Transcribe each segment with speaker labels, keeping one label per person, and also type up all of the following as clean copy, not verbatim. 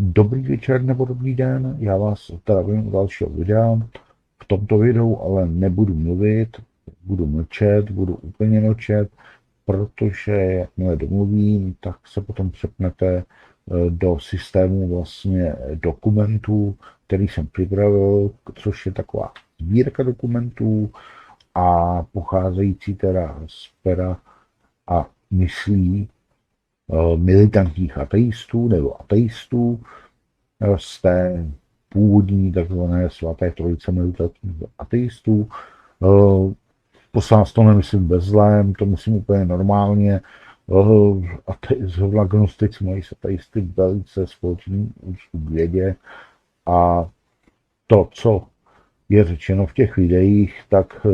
Speaker 1: Dobrý večer nebo dobrý den, já vás zdravím u dalšího videa. V tomto videu ale nebudu mluvit, budu mlčet, budu úplně mlčet, protože jakmile domluvím, tak se potom přepnete do systému vlastně dokumentů, který jsem připravil, což je taková sbírka dokumentů a pocházející teda z pera a myslí militantních ateistů nebo ateistů z té původní takzvané svaté trojice militantních ateistů. Poslást to nemyslím bez zlém, to myslím úplně normálně. Zrovna gnostici mají s ateisty velice společný úctu k vědě a to, co je řečeno v těch videích, tak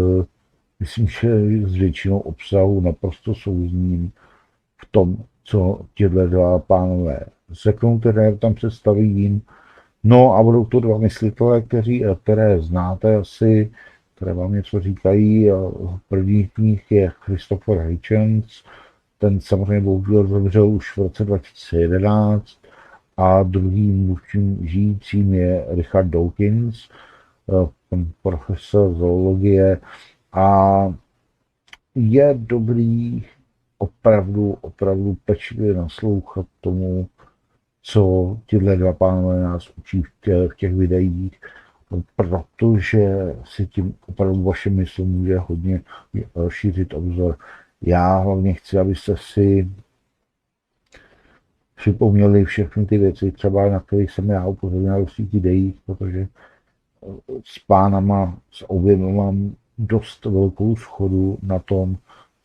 Speaker 1: myslím, že s většinou obsahu naprosto souzním v tom, co těhle dva pánové řeknou, které tam představím. No a budou to dva myslitele, které znáte asi, které vám něco říkají. První z nich je Christopher Hitchens, ten samozřejmě bohužel zemřel už v roce 2011 a druhým mluvčím žijícím je Richard Dawkins, profesor zoologie, a je dobrý opravdu pečlivě naslouchat tomu, co tyhle dva pánové nás učí v těch videích, protože si tím opravdu vaše mysl může hodně šířit obzor. Já hlavně chci, abyste si připomněli všechny ty věci, třeba na kterých jsem já upozorňoval v svých videích, protože s pánama, s oběma mám dost velkou shodu na tom,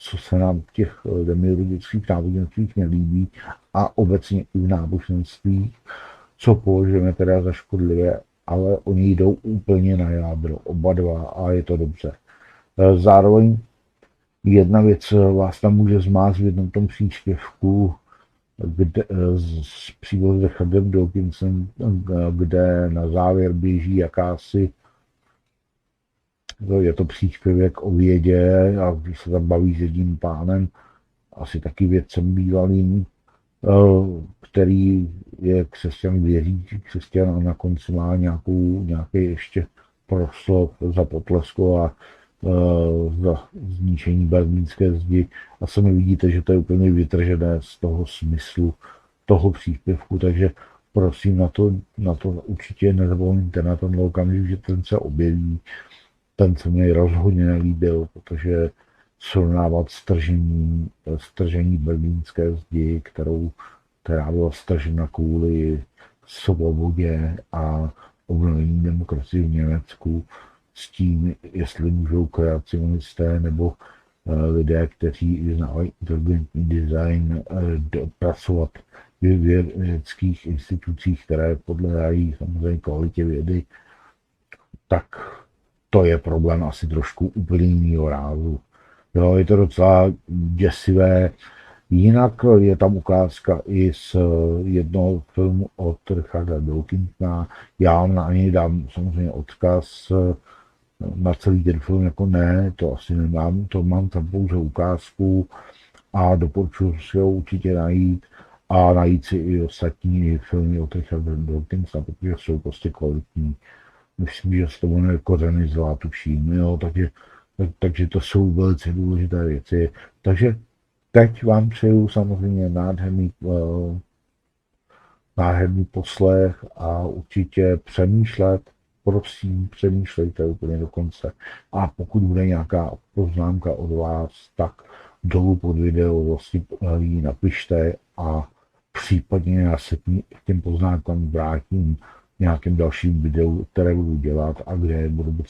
Speaker 1: co se nám v těch demiurgických náboženstvích nelíbí a obecně i v náboženstvích, co považujeme teda za škodlivé, ale oni jdou úplně na jádro, oba dva, a je to dobře. Zároveň jedna věc vás tam může zmást v jednom tom příspěvku, s příběhem Richardem Dawkinsem, kde na závěr běží jakási, je to příspěvek o vědě a když se tam baví s jedním pánem, asi taky vědcem bývalým, který je křesťan, věřící křesťan, a na konci má nějaký ještě proslov za potlesko a za zničení berlínské zdi, a sami vidíte, že to je úplně vytržené z toho smyslu toho příspěvku, takže prosím na to určitě nezapomeňte na ten okamžik, že ten se objeví. Ten se mi rozhodně nelíbil, protože srovnávat stržení berlínské zdi, která byla stržena kvůli svobodě a obnovení demokracie v Německu, s tím, jestli můžou kreacionisté nebo lidé, kteří vyznávají inteligentní design, pracovat v vědeckých institucích, které podléhají samozřejmě kvalitě vědy, tak to je problém asi trošku úplně jiného rázu. Jo, je to docela děsivé. Jinak je tam ukázka i z jednoho filmu od Richarda Dawkinsa. Já vám na něj dám samozřejmě odkaz na celý ten film, jako ne, to asi nemám, to mám tam pouze ukázku a doporučuji si ho určitě najít a najít si i ostatní filmy od Richarda Dawkinsa, protože jsou prostě kvalitní. Myslím, že se to jmenuje Kořeny zla, tuším, jo, takže to jsou velice důležité věci. Takže teď vám přeju samozřejmě nádherný poslech a určitě přemýšlet, prosím, přemýšlejte úplně do konce. A pokud bude nějaká poznámka od vás, tak dolů pod video vlastně ji napište a případně já se k těm poznámkám vrátím v nějakém dalším videu, které budu dělat a kde budu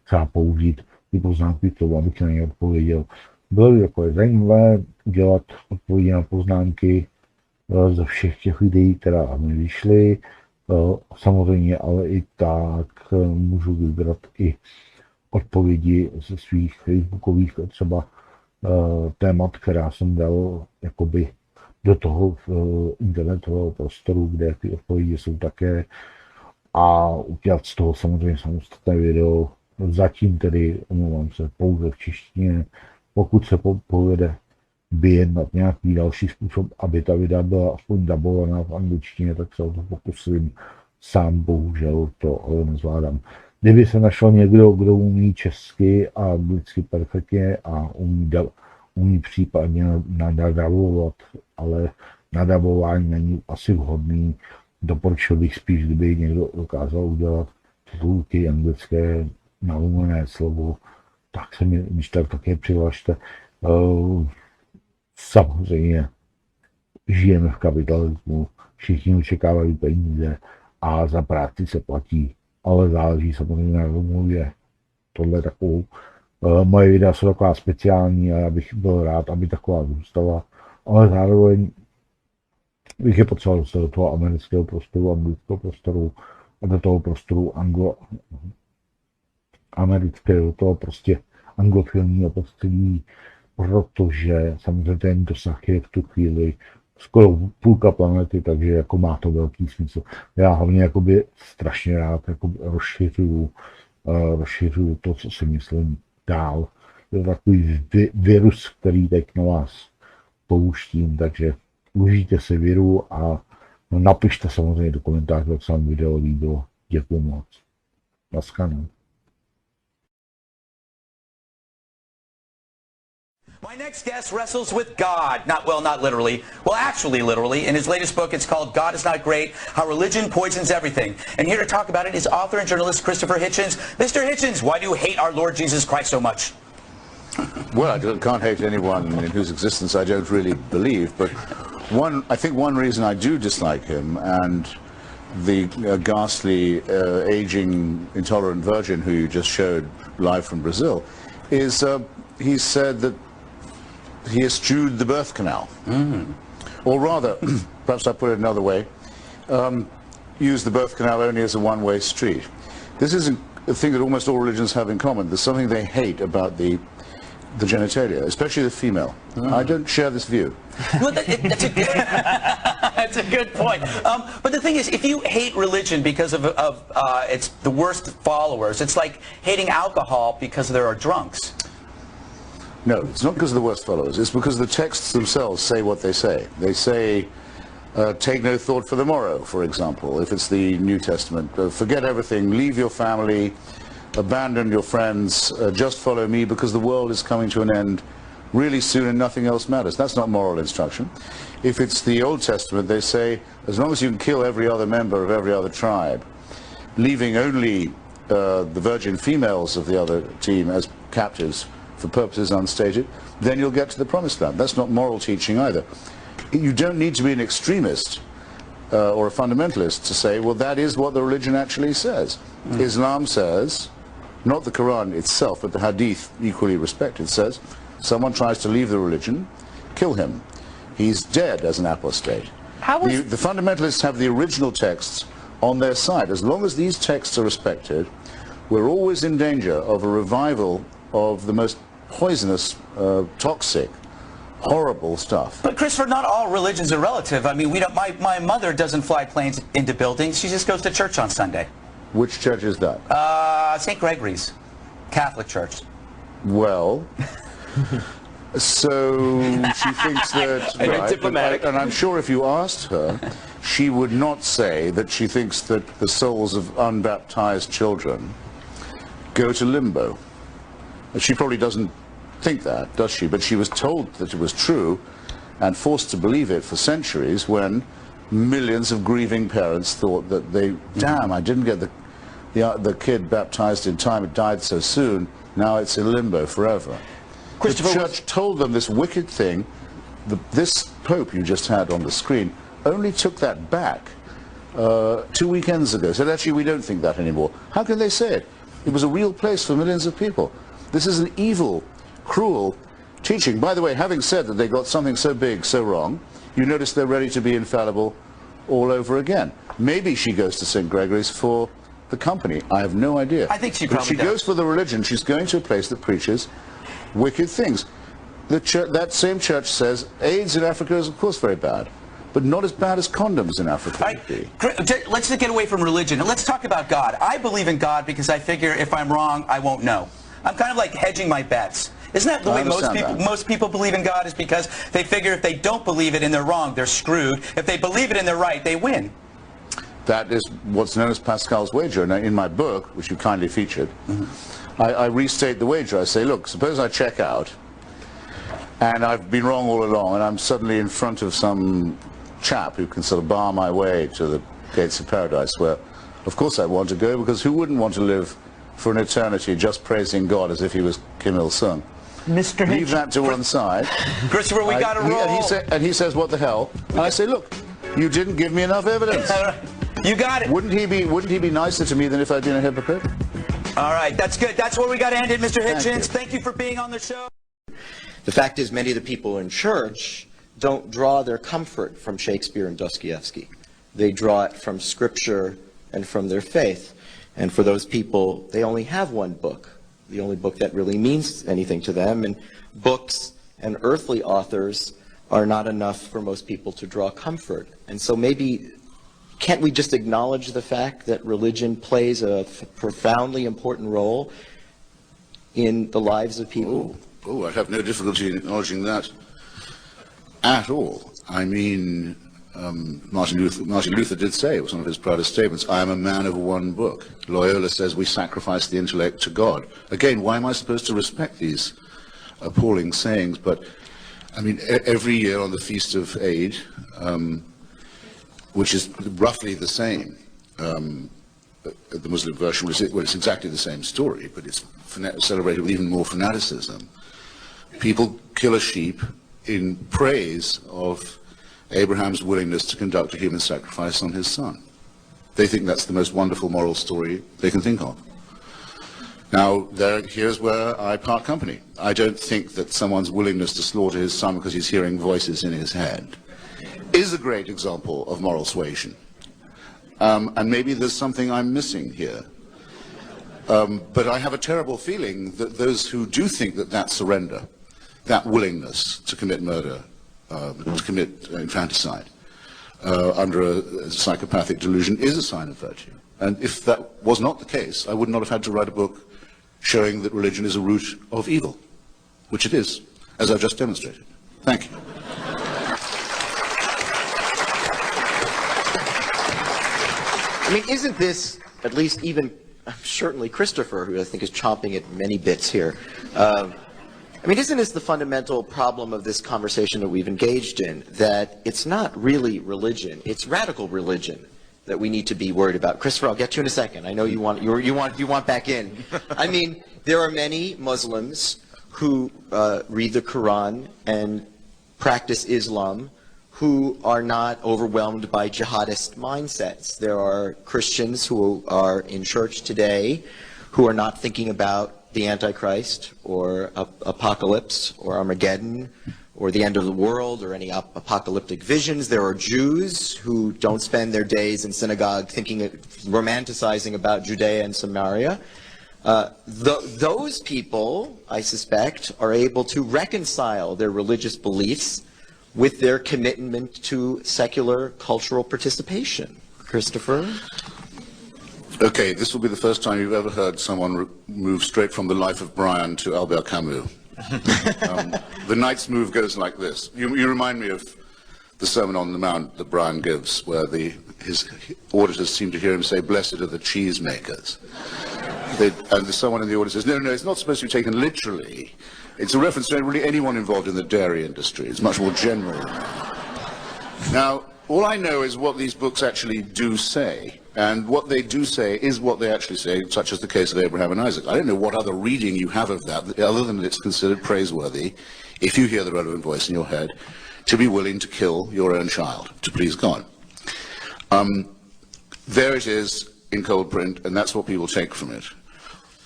Speaker 1: třeba použít ty poznámky k tomu, abych na ně odpověděl. Bylo by jako zajímavé udělat odpovědi na poznámky ze všech těch videí, která mi vyšly. Samozřejmě, ale i tak můžu vybrat i odpovědi ze svých facebookových třeba témat, která jsem dal jakoby do toho internetového prostoru, kde ty odpovědi jsou také, a udělat z toho samozřejmě samostatné video. Zatím tedy, omlouvám se, pouze v češtině. Pokud se povede vyjednat nějaký další způsob, aby ta videa byla aspoň dabovaná v angličtině, tak se o to pokusím. Sám bohužel to nezvládám. Kdyby se našel někdo, kdo umí česky a anglicky perfektně a umí případně nadabovat, ale nadabování není asi vhodný. Doporučil bych spíš, kdyby někdo dokázal udělat titulky anglické nalumené slovo, tak se mi když tak také přihlašte. Samozřejmě žijeme v kapitalismu, všichni očekávají peníze a za práci se platí, ale záleží samozřejmě na domluvě. Tohle takovou. Moje videa jsou taková speciální a já bych byl rád, aby taková zůstala, ale zároveň bych je potřeboval dostat do toho amerického prostoru, anglického prostoru a do toho prostoru amerického, do toho prostě anglofilního prostředí, protože samozřejmě ten dosah je v tu chvíli skoro půlka planety, takže jako má to velký smysl. Já hlavně jakoby strašně rád jakoby rozšiřuju to, co si myslím dál. Je to takový virus, který teď na vás pouštím, takže užijte si viru a napište samozřejmě do komentářů, jak se vám video líbilo. Děkuju moc. Naschledanou.
Speaker 2: My next guest wrestles with God. Not literally. Well, actually literally. In his latest book, it's called God is Not Great, How Religion Poisons Everything. And here to talk about it is author and journalist Christopher Hitchens. Mr. Hitchens, why do you hate our Lord Jesus Christ so much?
Speaker 3: Well, I can't hate anyone in whose existence I don't really believe, but I think one reason I do dislike him and the ghastly, aging, intolerant virgin who you just showed live from Brazil is he said that he eschewed the birth canal. Or rather, perhaps I put it another way, use the birth canal only as a one-way street. This is a thing that almost all religions have in common. There's something they hate about the genitalia, especially the female. I don't share this view.
Speaker 2: Well, that's a good point. But the thing is, if you hate religion because of it's the worst followers, it's like hating alcohol because there are drunks.
Speaker 3: No, it's not because of the worst followers. It's because the texts themselves say what they say. They say, take no thought for the morrow, for example, if it's the New Testament. Forget everything, leave your family, abandon your friends, just follow me because the world is coming to an end really soon and nothing else matters. That's not moral instruction. If it's the Old Testament, they say, as long as you can kill every other member of every other tribe, leaving only the virgin females of the other team as captives for purposes unstated, then you'll get to the promised land. That's not moral teaching either. You don't need to be an extremist or a fundamentalist to say, well, that is what the religion actually says. Islam says, not the Quran itself, but the Hadith, equally respected, says, someone tries to leave the religion, kill him. He's dead as an apostate. The fundamentalists have the original texts on their side. As long as these texts are respected, we're always in danger of a revival of the most poisonous, toxic, horrible stuff.
Speaker 2: But Christopher, not all religions are relative. I mean, we don't. My mother doesn't fly planes into buildings. She just goes to church on Sunday.
Speaker 3: Which church is that?
Speaker 2: St. Gregory's, Catholic Church.
Speaker 3: Well, so she thinks that. Right,
Speaker 2: diplomatic.
Speaker 3: And I'm sure if you asked her, she would not say that she thinks that the souls of unbaptized children go to limbo. She probably doesn't think that, does she? But she was told that it was true and forced to believe it for centuries when millions of grieving parents thought that damn, I didn't get the kid baptized in time, it died so soon, now it's in limbo forever. The church told them this wicked thing. This Pope you just had on the screen only took that back 2 weekends ago. Said, actually, we don't think that anymore. How can they say it? It was a real place for millions of people. This is an evil, cruel teaching. By the way, having said that they got something so big, so wrong, you notice they're ready to be infallible all over again. Maybe she goes to St. Gregory's for the company. I have no idea.
Speaker 2: I think she
Speaker 3: probably
Speaker 2: does.
Speaker 3: If she goes for the religion, she's going to a place that preaches wicked things. That same church says AIDS in Africa is, of course, very bad, but not as bad as condoms in Africa would be.
Speaker 2: Let's just get away from religion. Let's talk about God. I believe in God because I figure if I'm wrong, I won't know. I'm kind of like hedging my bets. Isn't that the way
Speaker 3: understand
Speaker 2: most people believe in God, is because they figure if they don't believe it and they're wrong, they're screwed. If they believe it and they're right, they win.
Speaker 3: That is what's known as Pascal's wager. Now, in my book, which you kindly featured, I restate the wager. I say, look, suppose I check out, and I've been wrong all along, and I'm suddenly in front of some chap who can sort of bar my way to the gates of paradise, where, of course, I want to go, because who wouldn't want to live for an eternity just praising God as if he was Kim Il-sung?
Speaker 2: Mr. Hitchens.
Speaker 3: Leave that to one side.
Speaker 2: Christopher, we got to roll.
Speaker 3: And he says, what the hell? And I say, look, you didn't give me enough evidence.
Speaker 2: You got it.
Speaker 3: Wouldn't he be nicer to me than if I'd been a hypocrite?
Speaker 2: All right, that's good. That's where we got to end it, Mr. Hitchens. Thank you for being on the show.
Speaker 4: The fact is, many of the people in church don't draw their comfort from Shakespeare and Dostoevsky. They draw it from Scripture and from their faith. And for those people, they only have one book, the only book that really means anything to them. And books and earthly authors are not enough for most people to draw comfort. And so maybe, can't we just acknowledge the fact that religion plays a profoundly important role in the lives of people?
Speaker 3: Oh, I'd have no difficulty in acknowledging that at all. I mean, Martin Luther did say, it was one of his proudest statements, I am a man of one book. Loyola says we sacrifice the intellect to God. Again, why am I supposed to respect these appalling sayings? But, I mean, every year on the Feast of Eid, which is roughly the same, the Muslim version, it's exactly the same story, but it's celebrated with even more fanaticism. People kill a sheep in praise of Abraham's willingness to conduct a human sacrifice on his son. They think that's the most wonderful moral story they can think of. Now, here's where I part company. I don't think that someone's willingness to slaughter his son because he's hearing voices in his head is a great example of moral suasion. And maybe there's something I'm missing here. But I have a terrible feeling that those who do think that that surrender, that willingness to commit murder, to commit infanticide under a psychopathic delusion is a sign of virtue. And if that was not the case, I would not have had to write a book showing that religion is a root of evil, which it is, as I've just demonstrated. Thank you.
Speaker 4: I mean, isn't this, at least even, certainly Christopher, who I think is chomping at many bits here, I mean, isn't this the fundamental problem of this conversation that we've engaged in, that it's not really religion, it's radical religion that we need to be worried about? Christopher, I'll get to you in a second. I know you want back in. I mean, there are many Muslims who read the Quran and practice Islam who are not overwhelmed by jihadist mindsets. There are Christians who are in church today who are not thinking about the Antichrist or apocalypse or Armageddon or the end of the world or any apocalyptic visions. There are Jews who don't spend their days in synagogue romanticizing about Judea and Samaria. Those people, I suspect, are able to reconcile their religious beliefs with their commitment to secular cultural participation. Christopher?
Speaker 3: Okay, this will be the first time you've ever heard someone move straight from the life of Brian to Albert Camus. The knight's move goes like this. You remind me of the Sermon on the Mount that Brian gives, where his auditors seem to hear him say, "Blessed are the cheesemakers." And someone in the audience says, no, it's not supposed to be taken literally. It's a reference to really anyone involved in the dairy industry. It's much more general than that. Now, all I know is what these books actually do say. And what they do say is what they actually say, such as the case of Abraham and Isaac. I don't know what other reading you have of that, other than that it's considered praiseworthy, if you hear the relevant voice in your head, to be willing to kill your own child, to please God. There it is in cold print, and that's what people take from it.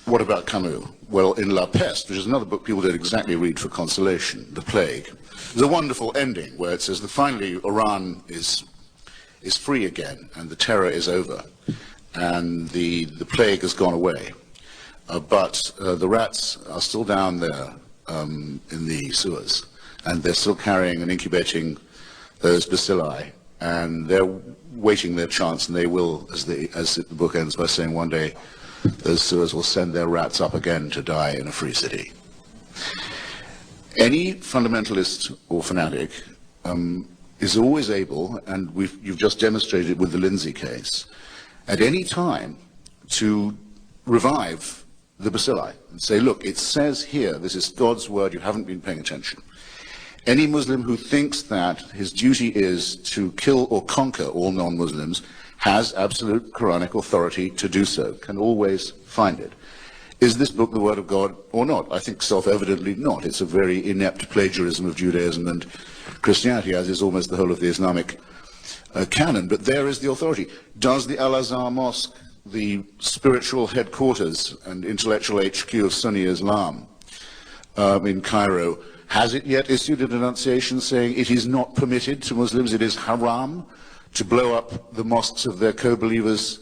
Speaker 3: What about Camus? Well, in La Peste, which is another book people don't exactly read for consolation, The Plague, there's a wonderful ending where it says that finally Iran is free again, and the terror is over, and the plague has gone away. But the rats are still down there in the sewers, and they're still carrying and incubating those bacilli, and they're waiting their chance, and they will, as the book ends by saying, one day those sewers will send their rats up again to die in a free city. Any fundamentalist or fanatic is always able, and you've just demonstrated it with the Lindsay case, at any time to revive the bacilli and say, look, it says here, this is God's word, you haven't been paying attention. Any Muslim who thinks that his duty is to kill or conquer all non-Muslims has absolute Quranic authority to do so, can always find it. Is this book the word of God or not? I think self-evidently not. It's a very inept plagiarism of Judaism and Christianity, as is almost the whole of the Islamic canon. But there is the authority. Does the Al-Azhar Mosque, the spiritual headquarters and intellectual HQ of Sunni Islam in Cairo, has it yet issued a denunciation saying it is not permitted to Muslims, it is haram to blow up the mosques of their co-believers,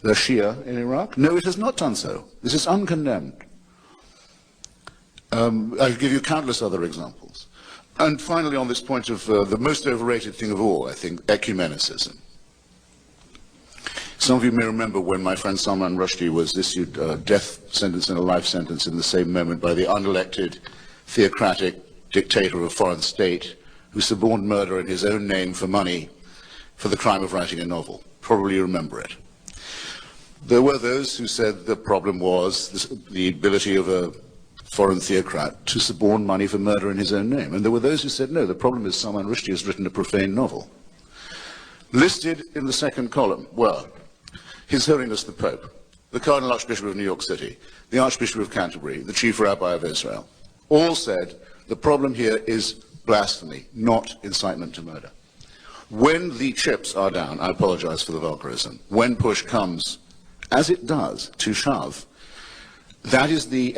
Speaker 3: the Shia in Iraq? No, it has not done so. This is uncondemned. I'll give you countless other examples. And finally, on this point of the most overrated thing of all, I think, ecumenicism. Some of you may remember when my friend Salman Rushdie was issued a death sentence and a life sentence in the same moment by the unelected, theocratic dictator of a foreign state who suborned murder in his own name for money for the crime of writing a novel. Probably you remember it. There were those who said the problem was the ability of a foreign theocrat to suborn money for murder in his own name. And there were those who said, no, the problem is Salman Rushdie has written a profane novel. Listed in the second column were His Holiness the Pope, the Cardinal Archbishop of New York City, the Archbishop of Canterbury, the Chief Rabbi of Israel. All said the problem here is blasphemy, not incitement to murder. When the chips are down, I apologize for the vulgarism, when push comes, as it does, to shove, that is the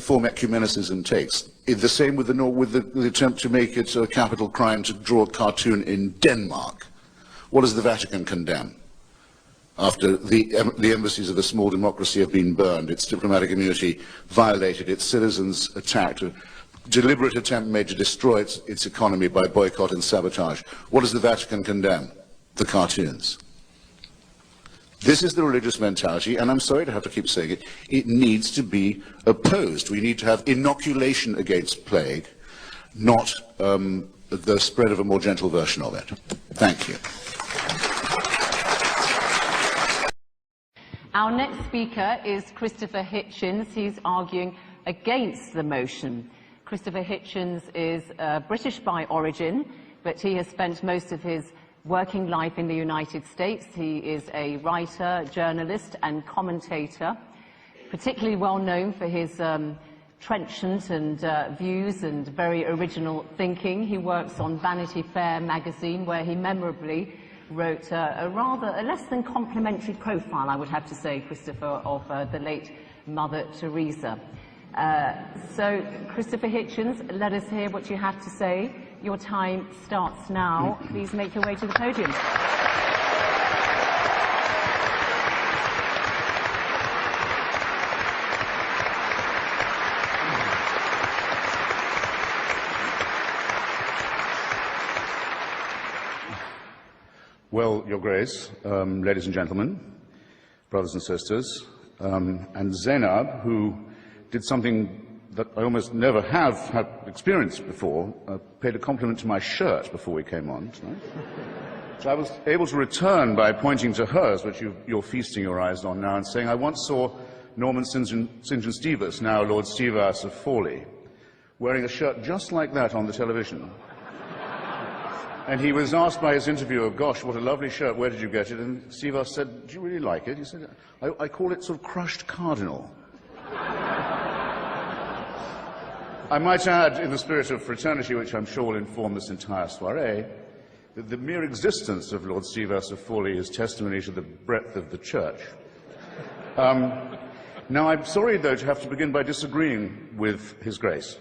Speaker 3: form ecumenicism takes. The same with the attempt to make it a capital crime to draw a cartoon in Denmark. What does the Vatican condemn? After the embassies of a small democracy have been burned, its diplomatic immunity violated, its citizens attacked, a deliberate attempt made to destroy its economy by boycott and sabotage. What does the Vatican condemn? The cartoons. This is the religious mentality, and I'm sorry to have to keep saying it, it needs to be opposed. We need to have inoculation against plague, not the spread of a more gentle version of it. Thank you.
Speaker 5: Our next speaker is Christopher Hitchens. He's arguing against the motion. Christopher Hitchens is British by origin, but he has spent most of his working life in the United States. He is a writer, journalist, and commentator, particularly well known for his trenchant and views and very original thinking. He works on Vanity Fair magazine, where he memorably wrote a less than complimentary profile, I would have to say, Christopher, of the late Mother Teresa. So, Christopher Hitchens, let us hear what you have to say. Your time starts now. Please make your way to the podium.
Speaker 3: Well, Your Grace, ladies and gentlemen, brothers and sisters, and Zainab, who did something that I almost never have had experienced before, paid a compliment to my shirt before we came on tonight, which I was able to return by pointing to hers, which you're feasting your eyes on now, and saying, I once saw Norman St. John Stevas, now Lord Stevas of Fawley, wearing a shirt just like that on the television. And he was asked by his interviewer, gosh, what a lovely shirt, where did you get it? And Stevas said, do you really like it? He said, I call it sort of crushed cardinal. I might add, in the spirit of fraternity, which I'm sure will inform this entire soiree, that the mere existence of Lord Stevas of Fawley is testimony to the breadth of the church. Now, I'm sorry, though, to have to begin by disagreeing with His Grace.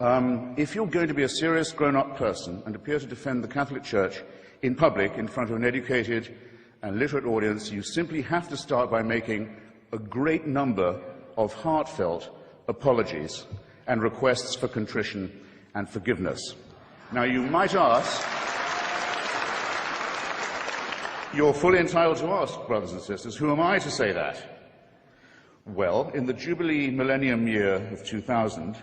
Speaker 3: If you're going to be a serious grown-up person and appear to defend the Catholic Church in public in front of an educated and literate audience, you simply have to start by making a great number of heartfelt apologies and requests for contrition and forgiveness. Now, you might ask, you're fully entitled to ask, brothers and sisters, who am I to say that? Well, in the Jubilee Millennium year of 2000,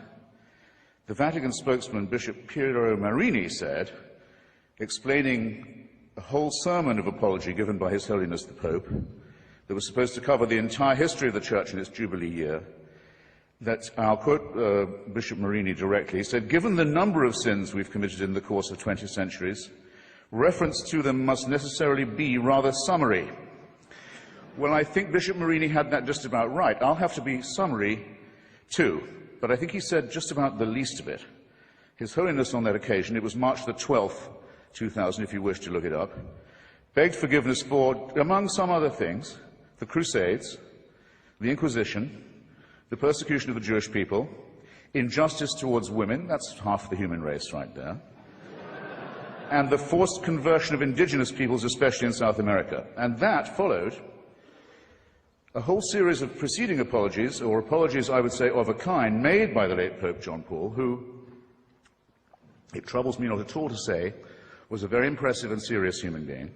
Speaker 6: The Vatican spokesman, Bishop Piero Marini, said, explaining a whole sermon of apology given by His Holiness the Pope, that was supposed to cover the entire history of the Church in its Jubilee year, that, I'll quote Bishop Marini directly, said, given the number of sins we've committed in the course of 20 centuries, reference to them must necessarily be rather summary. Well, I think Bishop Marini had that just about right. I'll have to be summary too, but I think he said just about the least of it. His Holiness on that occasion, it was March the 12th, 2000, if you wish to look it up, begged forgiveness for, among some other things, the Crusades, the Inquisition, the persecution of the Jewish people, injustice towards women, that's half the human race right there, and the forced conversion of indigenous peoples, especially in South America. And that followed a whole series of preceding apologies, or apologies, I would say, of a kind, made by the late Pope John Paul, who, it troubles me not at all to say, was a very impressive and serious human being.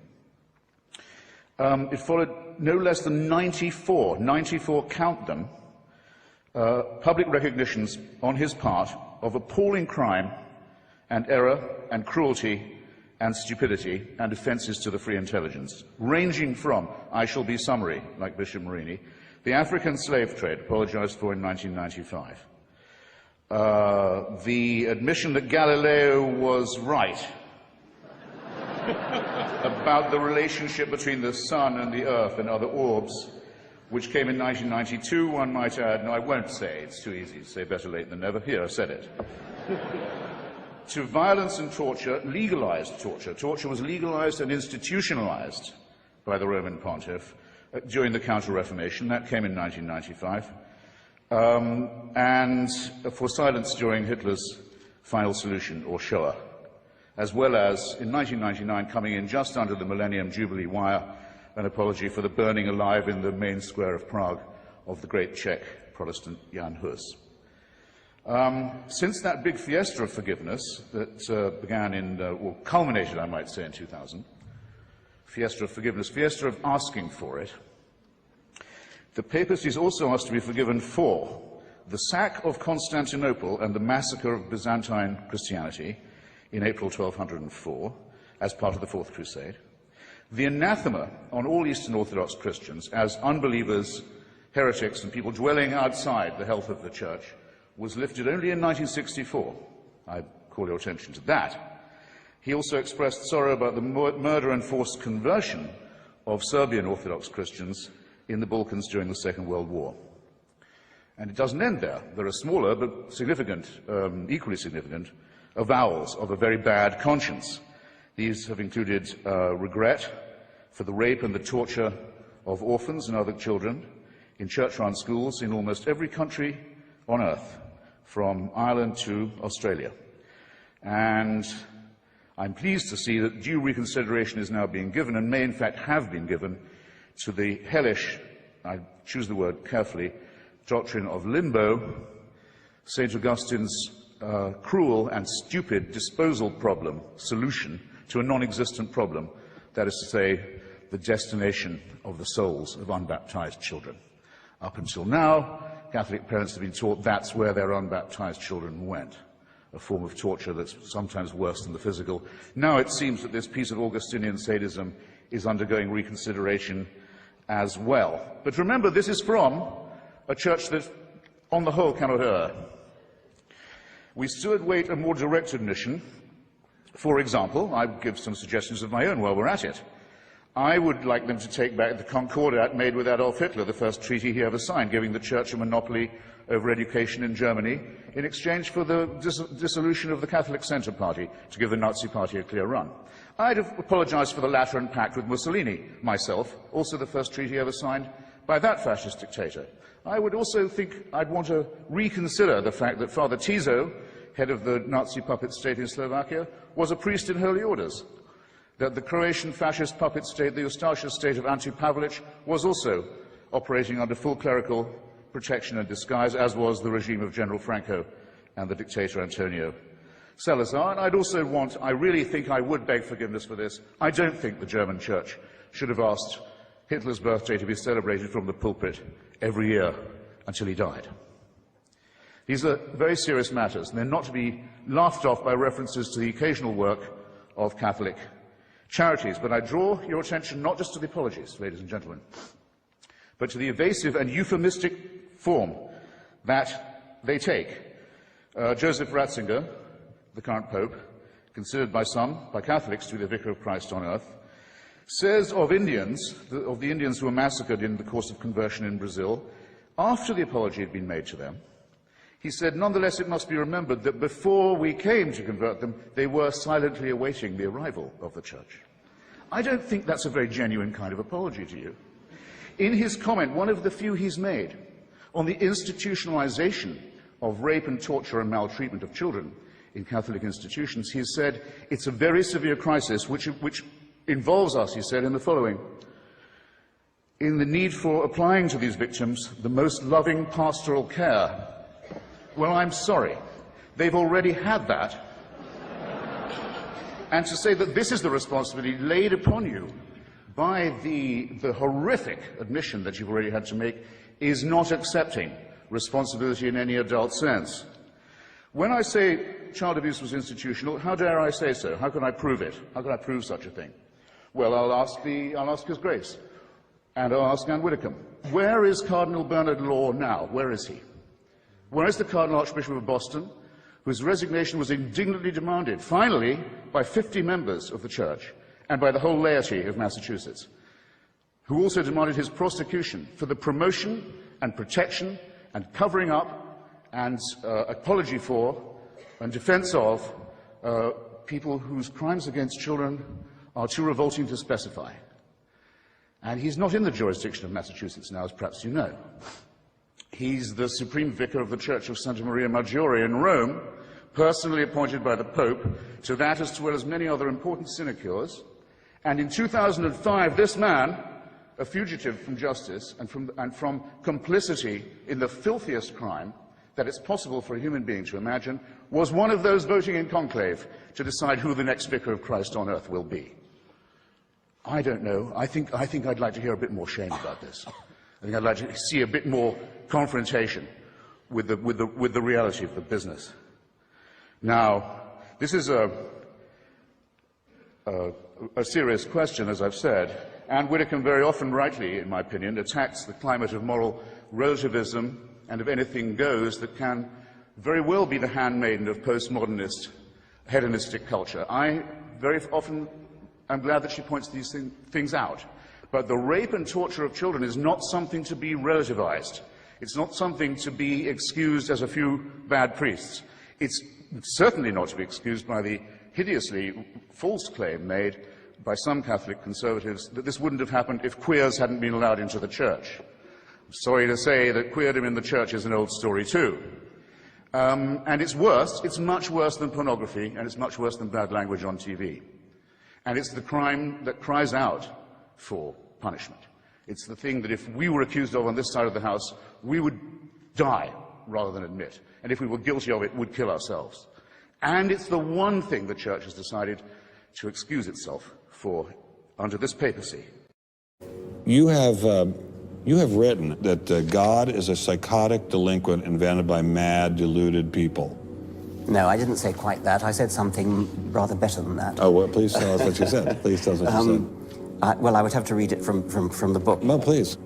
Speaker 6: It followed no less than 94, count them, public recognitions on his part of appalling crime and error and cruelty and stupidity and offences to the free intelligence, ranging from, I shall be summary, like Bishop Marini, the African slave trade, apologised for in 1995, the admission that Galileo was right about the relationship between the sun and the earth and other orbs, which came in 1992, one might add. No, I won't say, it's too easy to say better late than never. Here, I said it. To violence and torture, legalized torture. Torture was legalized and institutionalized by the Roman pontiff during the Counter-Reformation. That came in 1995. And for silence during Hitler's final solution, or Shoah, as well as, in 1999, coming in just under the Millennium Jubilee wire, an apology for the burning alive in the main square of Prague of the great Czech Protestant Jan Hus. Since that big fiesta of forgiveness that began in, or culminated, I might say, in 2000, fiesta of forgiveness, fiesta of asking for it, the papacy is also asked to be forgiven for the sack of Constantinople and the massacre of Byzantine Christianity in April 1204, as part of the Fourth Crusade, the anathema on all Eastern Orthodox Christians as unbelievers, heretics, and people dwelling outside the health of the Church was lifted only in 1964. I call your attention to that. He also expressed sorrow about the murder and forced conversion of Serbian Orthodox Christians in the Balkans during the Second World War. And it doesn't end there. There are smaller but significant, equally significant, avowals of a very bad conscience. These have included regret for the rape and the torture of orphans and other children in church-run schools in almost every country on earth, from Ireland to Australia. And I'm pleased to see that due reconsideration is now being given, and may in fact have been given, to the hellish, I choose the word carefully, doctrine of limbo, St. Augustine's cruel and stupid disposal problem, solution to a non-existent problem, that is to say, the destination of the souls of unbaptized children. Up until now, Catholic parents have been taught that's where their unbaptized children went, a form of torture that's sometimes worse than the physical. Now it seems that this piece of Augustinian sadism is undergoing reconsideration as well. But remember, this is from a church that, on the whole, cannot err. We still await a more direct admission. For example, I give some suggestions of my own while we're at it. I would like them to take back the Concordat made with Adolf Hitler, the first treaty he ever signed, giving the Church a monopoly over education in Germany in exchange for the dissolution of the Catholic Centre Party, to give the Nazi Party a clear run. I'd have apologized for the Lateran Pact with Mussolini, myself, also the first treaty ever signed by that fascist dictator. I would also think I'd want to reconsider the fact that Father Tiso, head of the Nazi puppet state in Slovakia, was a priest in holy orders, that the Croatian fascist puppet state, the Ustaša state of Ante Pavelic, was also operating under full clerical protection and disguise, as was the regime of General Franco and the dictator Antonio Salazar. And I'd also want, I really think I would beg forgiveness for this, I don't think the German church should have asked Hitler's birthday to be celebrated from the pulpit every year until he died. These are very serious matters, and they're not to be laughed off by references to the occasional work of Catholic charities. But I draw your attention not just to the apologies, ladies and gentlemen, but to the evasive and euphemistic form that they take. Joseph Ratzinger, the current Pope, considered by some, by Catholics, to be the Vicar of Christ on earth, says of Indians, of the Indians who were massacred in the course of conversion in Brazil, after the apology had been made to them, he said, nonetheless, it must be remembered that before we came to convert them, they were silently awaiting the arrival of the church. I don't think that's a very genuine kind of apology to you. In his comment, one of the few he's made, on the institutionalization of rape and torture and maltreatment of children in Catholic institutions, he said, it's a very severe crisis which involves us, he said, in the following: in the need for applying to these victims the most loving pastoral care. Well, I'm sorry. They've already had that. And to say that this is the responsibility laid upon you by the horrific admission that you've already had to make is not accepting responsibility in any adult sense. When I say child abuse was institutional, how dare I say so? How can I prove it? How can I prove such a thing? Well, I'll ask His Grace, and I'll ask Anne Widdecombe. Where is Cardinal Bernard Law now? Where is he? Where is the Cardinal Archbishop of Boston, whose resignation was indignantly demanded, finally, by 50 members of the Church and by the whole laity of Massachusetts, who also demanded his prosecution for the promotion and protection and covering up and apology for and defense of people whose crimes against children are too revolting to specify. And he's not in the jurisdiction of Massachusetts now, as perhaps you know. He's the Supreme Vicar of the Church of Santa Maria Maggiore in Rome, personally appointed by the Pope to that as well as many other important sinecures. And in 2005, this man, a fugitive from justice and from complicity in the filthiest crime that it's possible for a human being to imagine, was one of those voting in conclave to decide who the next Vicar of Christ on earth will be. I don't know. I think I'd like to hear a bit more shame about this. I think I'd like to see a bit more confrontation with the reality of the business. Now, this is a serious question, as I've said. Anne Widdecombe very often, rightly, in my opinion, attacks the climate of moral relativism and of anything goes that can very well be the handmaiden of postmodernist, hedonistic culture. I very often am glad that she points these things out. But the rape and torture of children is not something to be relativized. It's not something to be excused as a few bad priests. It's certainly not to be excused by the hideously false claim made by some Catholic conservatives that this wouldn't have happened if queers hadn't been allowed into the church. I'm sorry to say that queerdom in the church is an old story too. And it's worse, it's much worse than pornography, and it's much worse than bad language on TV. And it's the crime that cries out for punishment. It's the thing that if we were accused of on this side of the House, we would die rather than admit. And if we were guilty of it, would kill ourselves. And it's the one thing the Church has decided to excuse itself for under this papacy.
Speaker 7: You have written that God is a psychotic delinquent invented by mad, deluded people.
Speaker 8: No, I didn't say quite that. I said something rather better than that.
Speaker 7: Oh, well, please tell us what you said. Please tell us what you said.
Speaker 8: Well, I would have to read it from the book.
Speaker 7: No, please.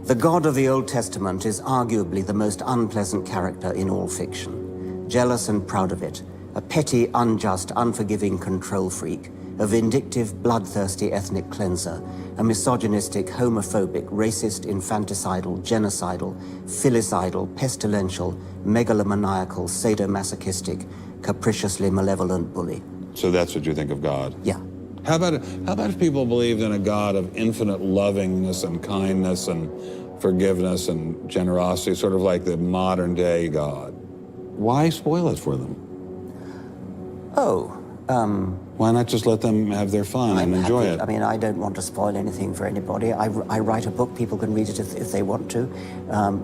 Speaker 8: The God of the Old Testament is arguably the most unpleasant character in all fiction. Jealous and proud of it, a petty, unjust, unforgiving control freak, a vindictive, bloodthirsty ethnic cleanser, a misogynistic, homophobic, racist, infanticidal, genocidal, filicidal, pestilential, megalomaniacal, sadomasochistic, capriciously malevolent bully.
Speaker 7: So that's what you think of God?
Speaker 8: Yeah.
Speaker 7: How about if people believed in a God of infinite lovingness and kindness and forgiveness and generosity, sort of like the modern day God? Why spoil it for them? Why not just let them have their fun and enjoy it?
Speaker 8: I mean, I don't want to spoil anything for anybody. I write a book, people can read it if they want to.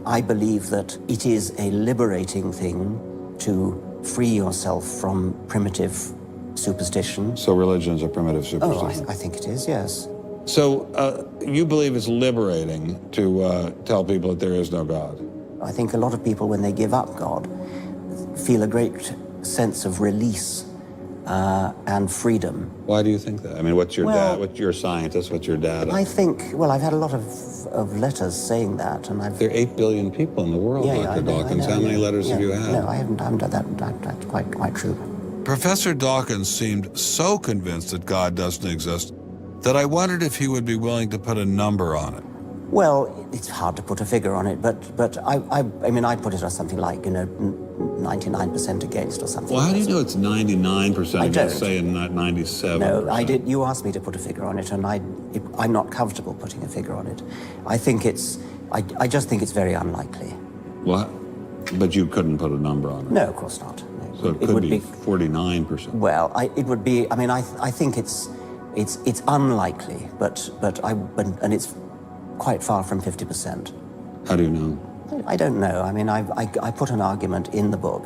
Speaker 8: I believe that it is a liberating thing to free yourself from primitive superstition.
Speaker 7: So religion is a primitive superstition?
Speaker 8: Oh, I think it is, yes.
Speaker 7: So you believe it's liberating to tell people that there is no God?
Speaker 8: I think a lot of people, when they give up God, feel a great sense of release and freedom.
Speaker 7: Why do you think that? I mean, what's your dad? What's your scientist? What's your data?
Speaker 8: I think, well, I've had a lot of letters saying that, and
Speaker 7: There are 8 billion people in the world, Dr. Dawkins. How many letters have you had?
Speaker 8: No, I haven't done that. That's quite true.
Speaker 9: Professor Dawkins seemed so convinced that God doesn't exist that I wondered if he would be willing to put a number on it.
Speaker 8: Well, it's hard to put a figure on it, but I mean, I put it as something like, 99% against or something.
Speaker 7: Well, how do you know it's 99% against,
Speaker 8: don't.
Speaker 7: say, and not 97%?
Speaker 8: No, I did. You asked me to put a figure on it, and I'm not comfortable putting a figure on it. I just think it's very unlikely.
Speaker 7: What? But you couldn't put a number on it?
Speaker 8: No, of course not. No.
Speaker 7: So it could be 49%.
Speaker 8: Well, it would be. I mean, I think it's unlikely, but it's quite far from 50%.
Speaker 7: How do you know?
Speaker 8: I don't know. I mean, I put an argument in the book.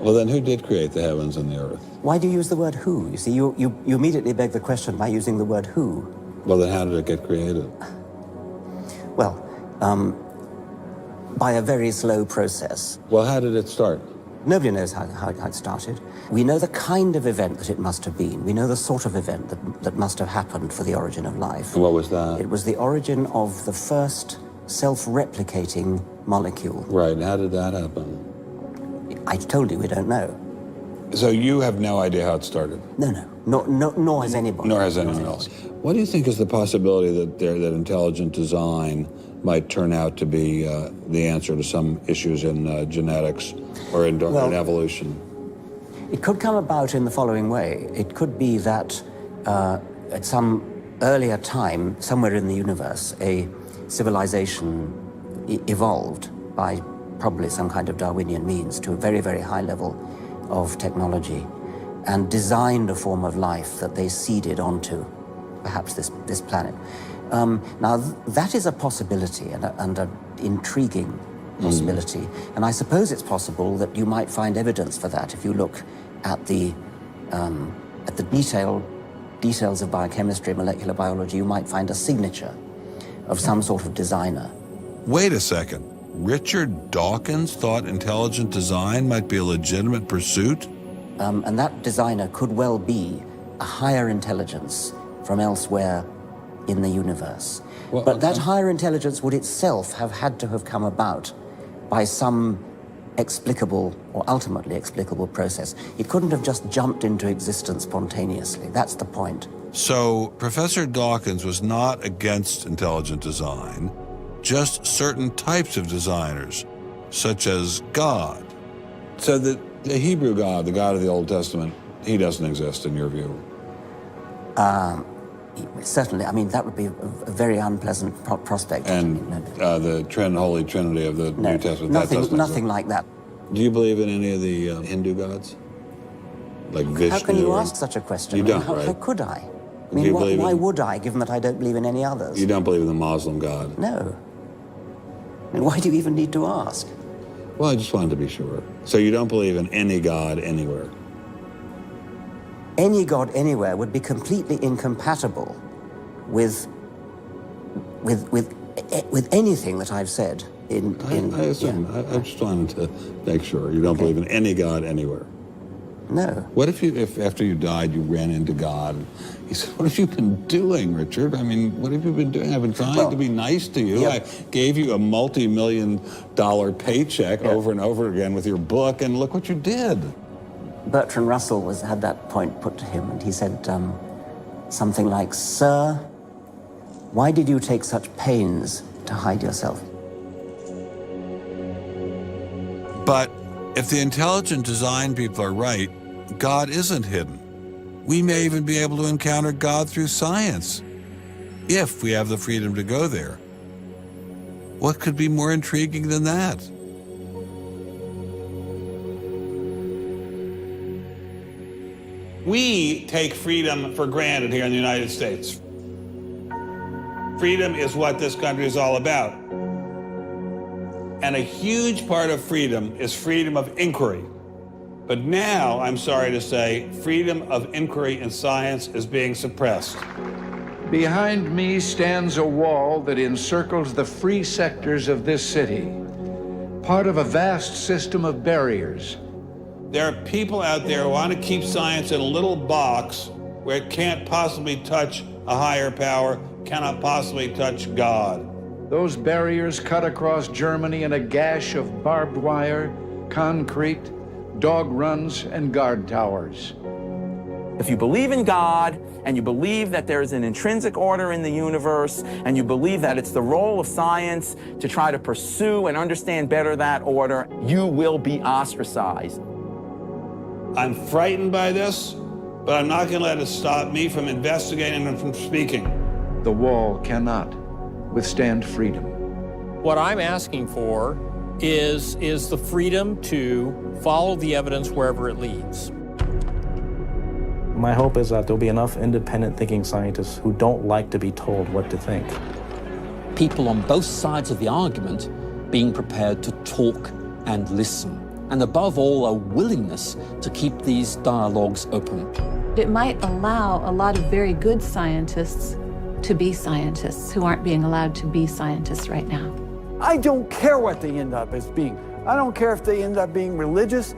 Speaker 7: Well, then who did create the heavens and the earth?
Speaker 8: Why do you use the word who? You see, you immediately beg the question by using the word who.
Speaker 7: Well, then how did it get created?
Speaker 8: Well, by a very slow process.
Speaker 7: Well, how did it start?
Speaker 8: Nobody knows how it started. We know the kind of event that it must have been. We know the sort of event that must have happened for the origin of life.
Speaker 7: What was that?
Speaker 8: It was the origin of the first self-replicating molecule.
Speaker 7: Right, how did that happen?
Speaker 8: I told you we don't know.
Speaker 7: So you have no idea how it started?
Speaker 8: No, nor has anybody.
Speaker 7: Nor has anyone else. What do you think is the possibility that intelligent design might turn out to be the answer to some issues in genetics or in evolution?
Speaker 8: It could come about in the following way. It could be that at some earlier time, somewhere in the universe, a civilization evolved by probably some kind of Darwinian means to a very, very high level of technology and designed a form of life that they seeded onto perhaps this planet. Now, that is a possibility and an intriguing possibility. And I suppose it's possible that you might find evidence for that if you look at the details of biochemistry, molecular biology. You might find a signature of some sort of designer.
Speaker 9: Wait a second. Richard Dawkins thought intelligent design might be a legitimate pursuit?
Speaker 8: And that designer could well be a higher intelligence from elsewhere in the universe. Well, but that higher intelligence would itself have had to have come about by some explicable or ultimately explicable process. It couldn't have just jumped into existence spontaneously. That's the point.
Speaker 9: So Professor Dawkins was not against intelligent design, just certain types of designers, such as God.
Speaker 7: So the Hebrew God, the God of the Old Testament, he doesn't exist in your view?
Speaker 8: Certainly. I mean, that would be a very unpleasant prospect.
Speaker 7: And the Holy Trinity of the New Testament,
Speaker 8: nothing like that.
Speaker 7: Do you believe in any of the Hindu gods? Like Vishnu?
Speaker 8: How can you ask such a question?
Speaker 7: You don't,
Speaker 8: how,
Speaker 7: right?
Speaker 8: How could I? I mean, why would I, given that I don't believe in any others?
Speaker 7: You don't believe in the Muslim God?
Speaker 8: No. I mean, why do you even need to ask?
Speaker 7: Well, I just wanted to be sure. So you don't believe in any God anywhere?
Speaker 8: Any God anywhere would be completely incompatible with anything that I've said
Speaker 7: I assume.
Speaker 8: Yeah.
Speaker 7: I just wanted to make sure. You don't believe in any God anywhere?
Speaker 8: No.
Speaker 7: What if after you died you ran into God and he said, "What have you been doing, Richard? I mean, what have you been doing? I've been trying to be nice to you.
Speaker 8: Yeah.
Speaker 7: I gave you a multi-million-dollar paycheck over and over again with your book, and look what you did."
Speaker 8: Bertrand Russell had that point put to him, and he said something like, "Sir, why did you take such pains to hide yourself?"
Speaker 9: But if the intelligent design people are right, God isn't hidden. We may even be able to encounter God through science, if we have the freedom to go there. What could be more intriguing than that?
Speaker 7: We take freedom for granted here in the United States. Freedom is what this country is all about. And a huge part of freedom is freedom of inquiry. But now, I'm sorry to say, freedom of inquiry in science is being suppressed.
Speaker 10: Behind me stands a wall that encircles the free sectors of this city. part of a vast system of barriers.
Speaker 7: There are people out there who want to keep science in a little box where it can't possibly touch a higher power, cannot possibly touch God.
Speaker 10: Those barriers cut across Germany in a gash of barbed wire, concrete, dog runs, and guard towers.
Speaker 11: If you believe in God, and you believe that there is an intrinsic order in the universe, and you believe that it's the role of science to try to pursue and understand better that order, you will be ostracized.
Speaker 7: I'm frightened by this, but I'm not going to let it stop me from investigating and from speaking.
Speaker 10: The wall cannot withstand freedom.
Speaker 12: What I'm asking for is the freedom to follow the evidence wherever it leads.
Speaker 13: My hope is that there'll be enough independent thinking scientists who don't like to be told what to think.
Speaker 14: People on both sides of the argument being prepared to talk and listen. And above all, a willingness to keep these dialogues open.
Speaker 15: It might allow a lot of very good scientists to be scientists who aren't being allowed to be scientists right now.
Speaker 16: I don't care what they end up as being. I don't care if they end up being religious,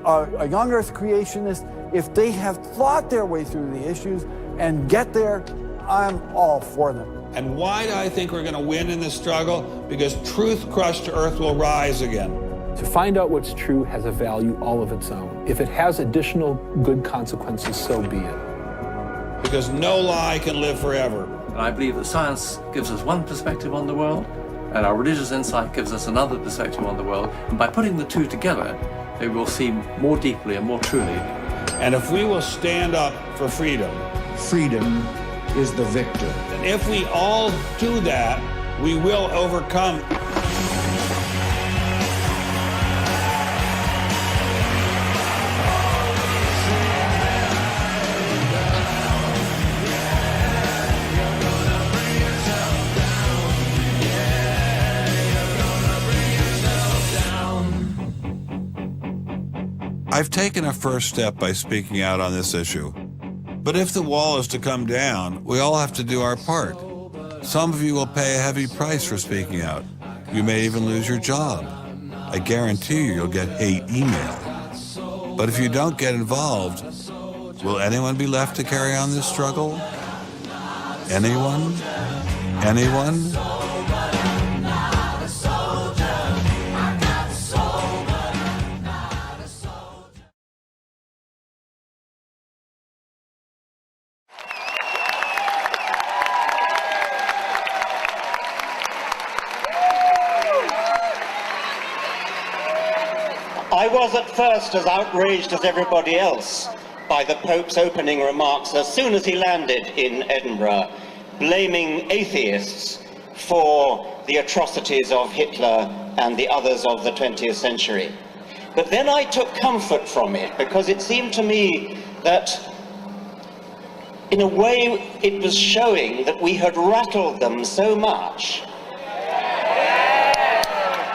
Speaker 16: a young earth creationist. If they have thought their way through the issues and get there, I'm all for them.
Speaker 7: And why do I think we're going to win in this struggle? Because truth crushed to earth will rise again.
Speaker 17: To find out what's true has a value all of its own. If it has additional good consequences, so be it.
Speaker 7: Because no lie can live forever.
Speaker 18: And I believe that science gives us one perspective on the world, and our religious insight gives us another perspective on the world. And by putting the two together, they will see more deeply and more truly.
Speaker 7: And if we will stand up for freedom,
Speaker 10: freedom is the victor.
Speaker 7: And if we all do that, we will overcome. I've taken a first step by speaking out on this issue. But if the wall is to come down, we all have to do our part. Some of you will pay a heavy price for speaking out. You may even lose your job. I guarantee you'll get hate email. But if you don't get involved, will anyone be left to carry on this struggle? Anyone? Anyone?
Speaker 19: I was at first as outraged as everybody else by the Pope's opening remarks as soon as he landed in Edinburgh, blaming atheists for the atrocities of Hitler and the others of the 20th century. But then I took comfort from it, because it seemed to me that in a way it was showing that we had rattled them so much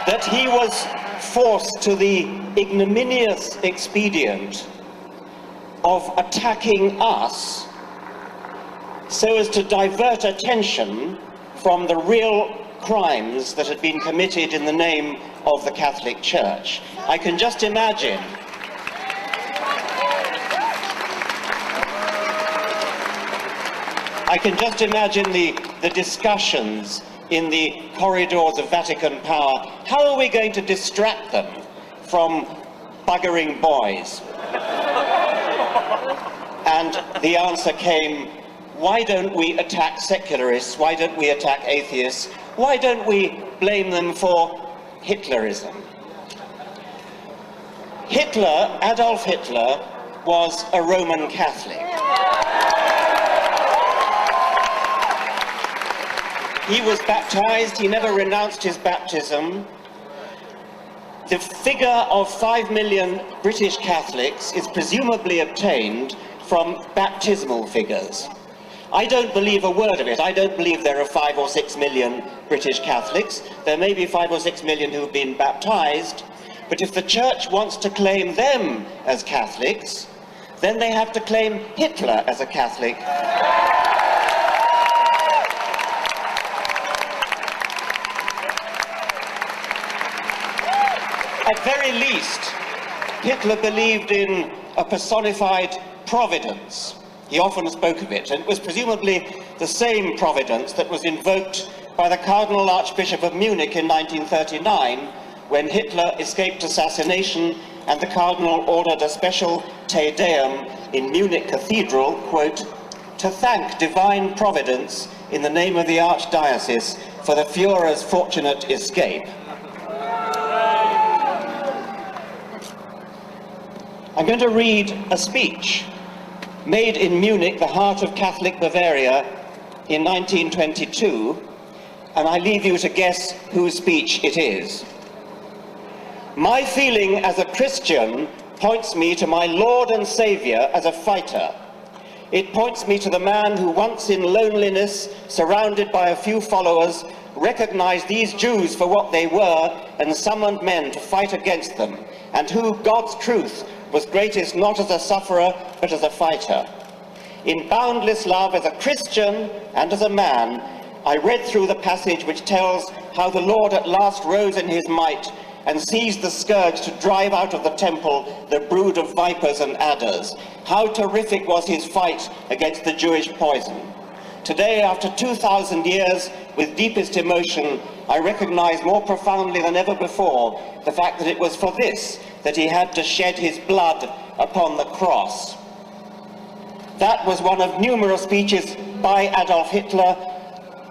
Speaker 19: that he was forced to the ignominious expedient of attacking us so as to divert attention from the real crimes that had been committed in the name of the Catholic Church. I can just imagine the discussions in the corridors of Vatican power. How are we going to distract them from buggering boys? And the answer came, why don't we attack secularists? Why don't we attack atheists? Why don't we blame them for Hitlerism? Hitler, Adolf Hitler, was a Roman Catholic. He was baptized, he never renounced his baptism. The figure of 5 million British Catholics is presumably obtained from baptismal figures. I don't believe a word of it. I don't believe there are 5 or 6 million British Catholics. There may be 5 or 6 million who have been baptized, but if the Church wants to claim them as Catholics, then they have to claim Hitler as a Catholic. At very least, Hitler believed in a personified providence. He often spoke of it, and it was presumably the same providence that was invoked by the Cardinal Archbishop of Munich in 1939, when Hitler escaped assassination and the Cardinal ordered a special Te Deum in Munich Cathedral, quote, to thank divine providence in the name of the Archdiocese for the Führer's fortunate escape. I'm going to read a speech made in Munich, the heart of Catholic Bavaria, in 1922, and I leave you to guess whose speech it is. My feeling as a Christian points me to my Lord and Saviour as a fighter. It points me to the man who once in loneliness, surrounded by a few followers, recognized these Jews for what they were and summoned men to fight against them, and who, God's truth, was greatest not as a sufferer but as a fighter. In boundless love as a Christian and as a man, I read through the passage which tells how the Lord at last rose in his might and seized the scourge to drive out of the temple the brood of vipers and adders. How terrific was his fight against the Jewish poison. Today, after 2,000 years, with deepest emotion, I recognize more profoundly than ever before the fact that it was for this that he had to shed his blood upon the cross. That was one of numerous speeches by Adolf Hitler,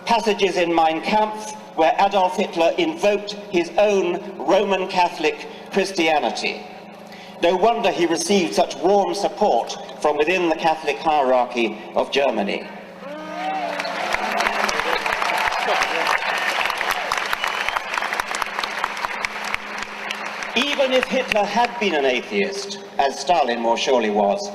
Speaker 19: passages in Mein Kampf, where Adolf Hitler invoked his own Roman Catholic Christianity. No wonder he received such warm support from within the Catholic hierarchy of Germany. Even if Hitler had been an atheist, as Stalin more surely was,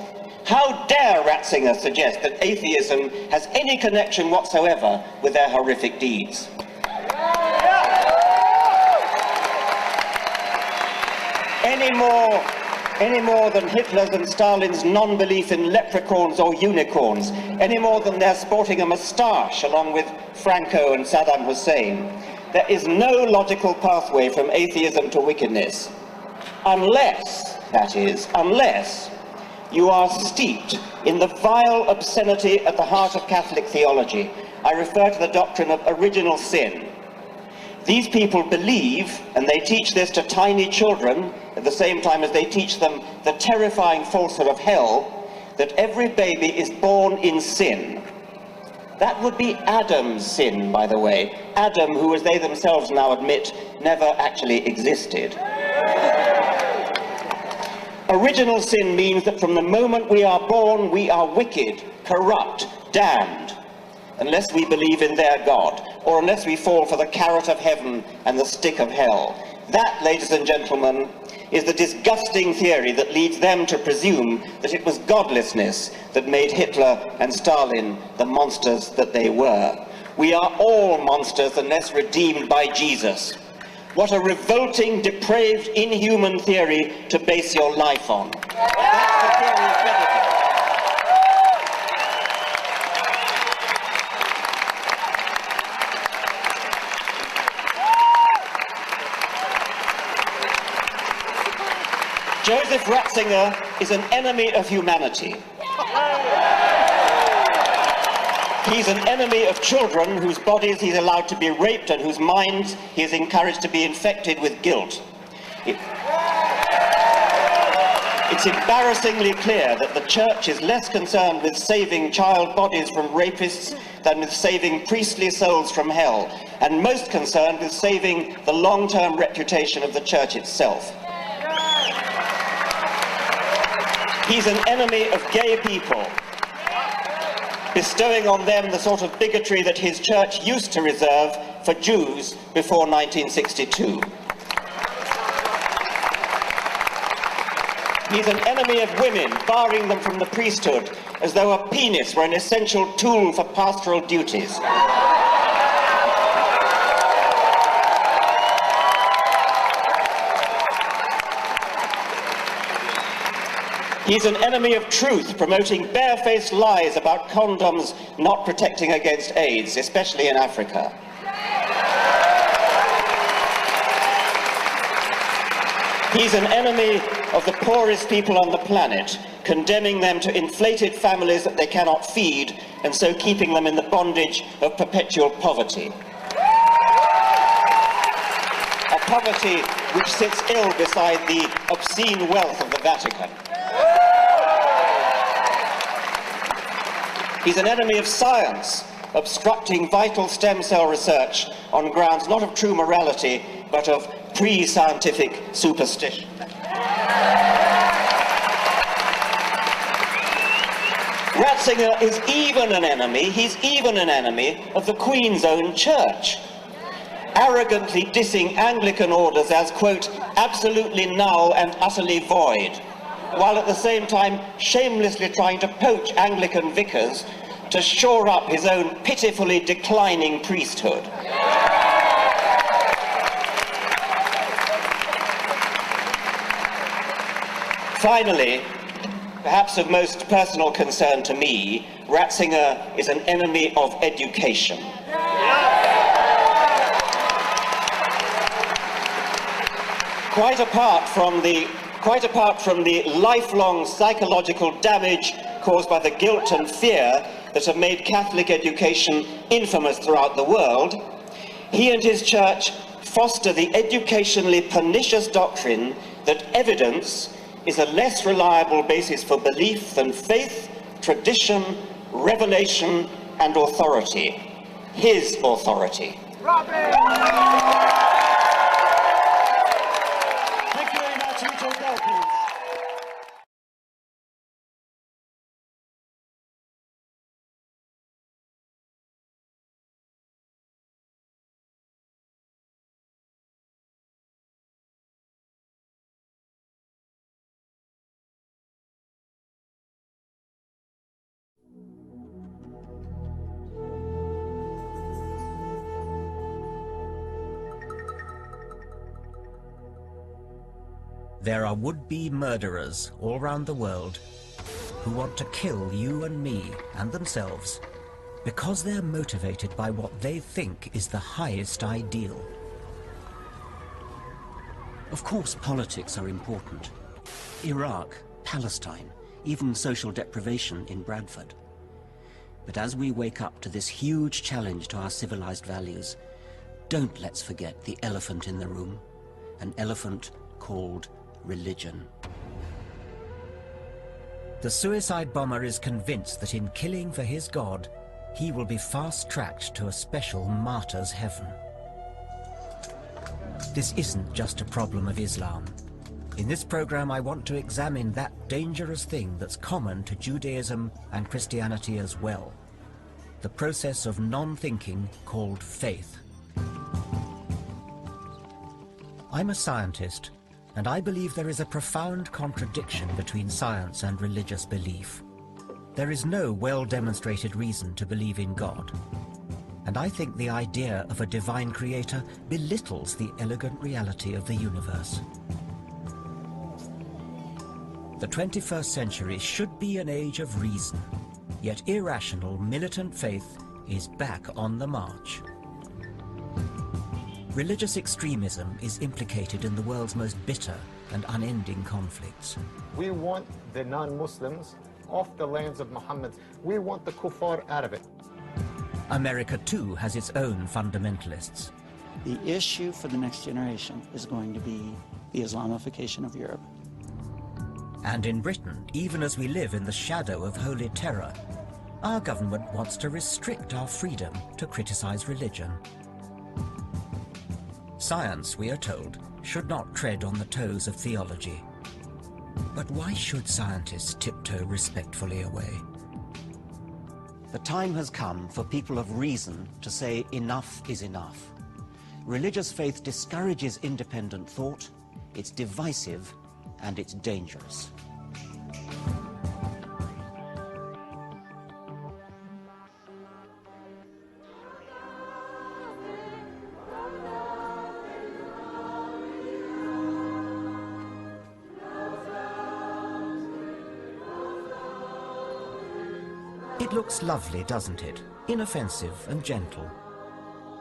Speaker 19: how dare Ratzinger suggest that atheism has any connection whatsoever with their horrific deeds? Any more than Hitler's and Stalin's non-belief in leprechauns or unicorns, any more than their sporting a moustache along with Franco and Saddam Hussein. There is no logical pathway from atheism to wickedness, unless, that is, unless you are steeped in the vile obscenity at the heart of Catholic theology. I refer to the doctrine of original sin. These people believe, and they teach this to tiny children, at the same time as they teach them the terrifying falsehood of hell, that every baby is born in sin. That would be Adam's sin, by the way. Adam, who, as they themselves now admit, never actually existed. Original sin means that from the moment we are born, we are wicked, corrupt, damned, unless we believe in their God, or unless we fall for the carrot of heaven and the stick of hell. That, ladies and gentlemen, is the disgusting theory that leads them to presume that it was godlessness that made Hitler and Stalin the monsters that they were. We are all monsters unless redeemed by Jesus. What a revolting, depraved, inhuman theory to base your life on. That's the theory of biblical. Joseph Ratzinger is an enemy of humanity. He's an enemy of children whose bodies he's allowed to be raped and whose minds he is encouraged to be infected with guilt. It's embarrassingly clear that the Church is less concerned with saving child bodies from rapists than with saving priestly souls from hell, and most concerned with saving the long-term reputation of the Church itself. He's an enemy of gay people, bestowing on them the sort of bigotry that his church used to reserve for Jews before 1962. He's an enemy of women, barring them from the priesthood, as though a penis were an essential tool for pastoral duties. He's an enemy of truth, promoting barefaced lies about condoms not protecting against AIDS, especially in Africa. He's an enemy of the poorest people on the planet, condemning them to inflated families that they cannot feed, and so keeping them in the bondage of perpetual poverty. A poverty which sits ill beside the obscene wealth of the Vatican. He's an enemy of science, obstructing vital stem cell research on grounds not of true morality, but of pre-scientific superstition. Ratzinger is even an enemy, he's even an enemy of the Queen's own church, arrogantly dissing Anglican orders as, quote, absolutely null and utterly void, while at the same time shamelessly trying to poach Anglican vicars to shore up his own pitifully declining priesthood. Finally, perhaps of most personal concern to me, Ratzinger is an enemy of education. Quite apart from the lifelong psychological damage caused by the guilt and fear that have made Catholic education infamous throughout the world, he and his church foster the educationally pernicious doctrine that evidence is a less reliable basis for belief than faith, tradition, revelation, and authority. His authority. Thank you very much. You take that, please.
Speaker 20: There are would-be murderers all around the world who want to kill you and me and themselves because they're motivated by what they think is the highest ideal. Of course, politics are important. Iraq, Palestine, even social deprivation in Bradford. But as we wake up to this huge challenge to our civilized values, don't let's forget the elephant in the room, an elephant called religion. The suicide bomber is convinced that in killing for his God, he will be fast-tracked to a special martyr's heaven. This isn't just a problem of Islam. In this program, I want to examine that dangerous thing that's common to Judaism and Christianity as well. The process of non-thinking called faith. I'm a scientist, and I believe there is a profound contradiction between science and religious belief. There is no well-demonstrated reason to believe in God. And I think the idea of a divine creator belittles the elegant reality of the universe. The 21st century should be an age of reason, yet irrational, militant faith is back on the march. Religious extremism is implicated in the world's most bitter and unending conflicts.
Speaker 21: We want the non-Muslims off the lands of Muhammad. We want the kuffar out of it.
Speaker 20: America, too, has its own fundamentalists.
Speaker 22: The issue for the next generation is going to be the Islamification of Europe.
Speaker 20: And in Britain, even as we live in the shadow of holy terror, our government wants to restrict our freedom to criticize religion. Science, we are told, should not tread on the toes of theology. But why should scientists tiptoe respectfully away?
Speaker 8: The time has come for people of reason to say enough is enough. Religious faith discourages independent thought, it's divisive, and it's dangerous.
Speaker 20: It looks lovely, doesn't it? Inoffensive and gentle.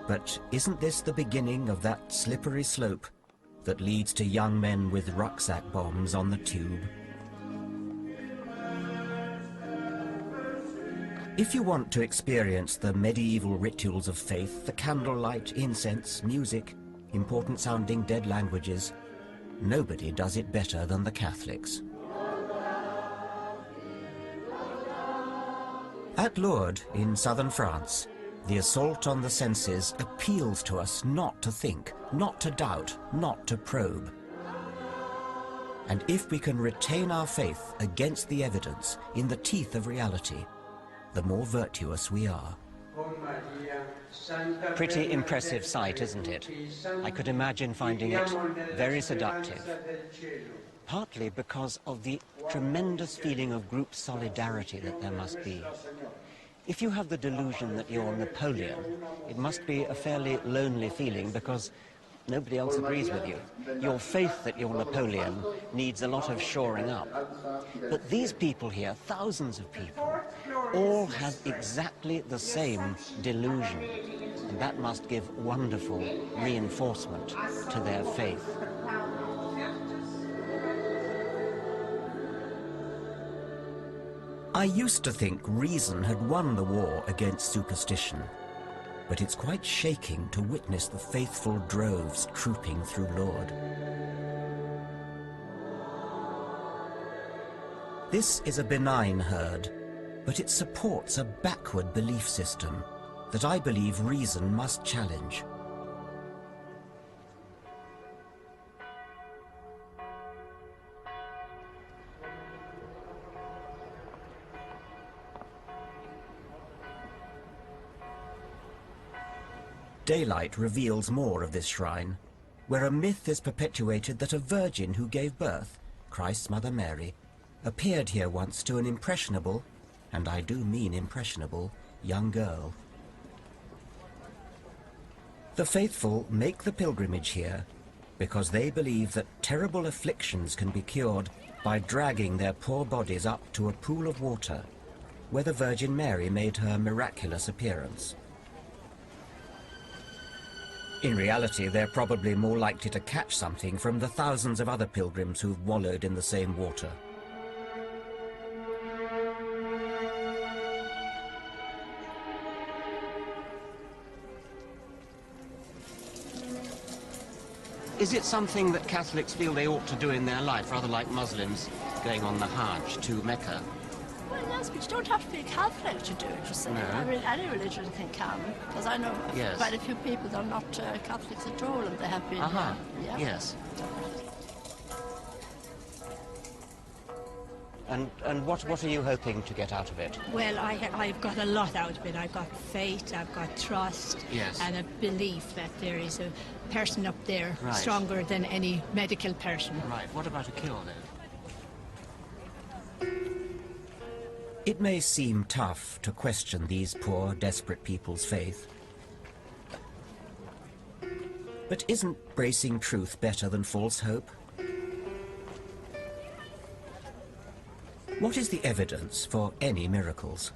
Speaker 20: But isn't this the beginning of that slippery slope that leads to young men with rucksack bombs on the tube. If you want to experience the medieval rituals of faith, the candlelight, incense, music, important-sounding dead languages, nobody does it better than the Catholics. At Lourdes, in southern France, the assault on the senses appeals to us not to think, not to doubt, not to probe. And if we can retain our faith against the evidence, in the teeth of reality, the more virtuous we are.
Speaker 8: Pretty impressive sight, isn't it? I could imagine finding it very seductive. Partly because of the tremendous feeling of group solidarity that there must be. If you have the delusion that you're Napoleon, it must be a fairly lonely feeling because nobody else agrees with you. Your faith that you're Napoleon needs a lot of shoring up. But these people here, thousands of people, all have exactly the same delusion. And that must give wonderful reinforcement to their faith. I used to think reason had won the war against superstition, but it's quite shaking to witness the faithful droves trooping through Lourdes. This is a benign herd, but it supports a backward belief system that I believe reason must challenge. Daylight reveals more of this shrine, where a myth is perpetuated that a virgin who gave birth, Christ's Mother Mary, appeared here once to an impressionable, and I do mean impressionable, young girl. The faithful make the pilgrimage here because they believe that terrible afflictions can be cured by dragging their poor bodies up to a pool of water where the Virgin Mary made her miraculous appearance. In reality, they're probably more likely to catch something from the thousands of other pilgrims who've wallowed in the same water. Is it something that Catholics feel they ought to do in their life, rather like Muslims going on the Hajj to Mecca?
Speaker 1: Well, yes, but you don't have to be a Catholic to do it, you see.
Speaker 8: No.
Speaker 1: I mean, any religion can, because I know
Speaker 8: Yes.
Speaker 1: quite a few people that are not Catholics at all, and they have been. Yeah.
Speaker 8: Yes. And what are you hoping to get out of it?
Speaker 2: Well, I've got a lot out of it. I've got faith, I've got trust,
Speaker 8: Yes.
Speaker 2: and a belief that there is a person up there
Speaker 8: Right.
Speaker 2: stronger than any medical person.
Speaker 8: Right, what about a cure then? It may seem tough to question these poor, desperate people's faith. But isn't bracing truth better than false hope? What is the evidence for any miracles?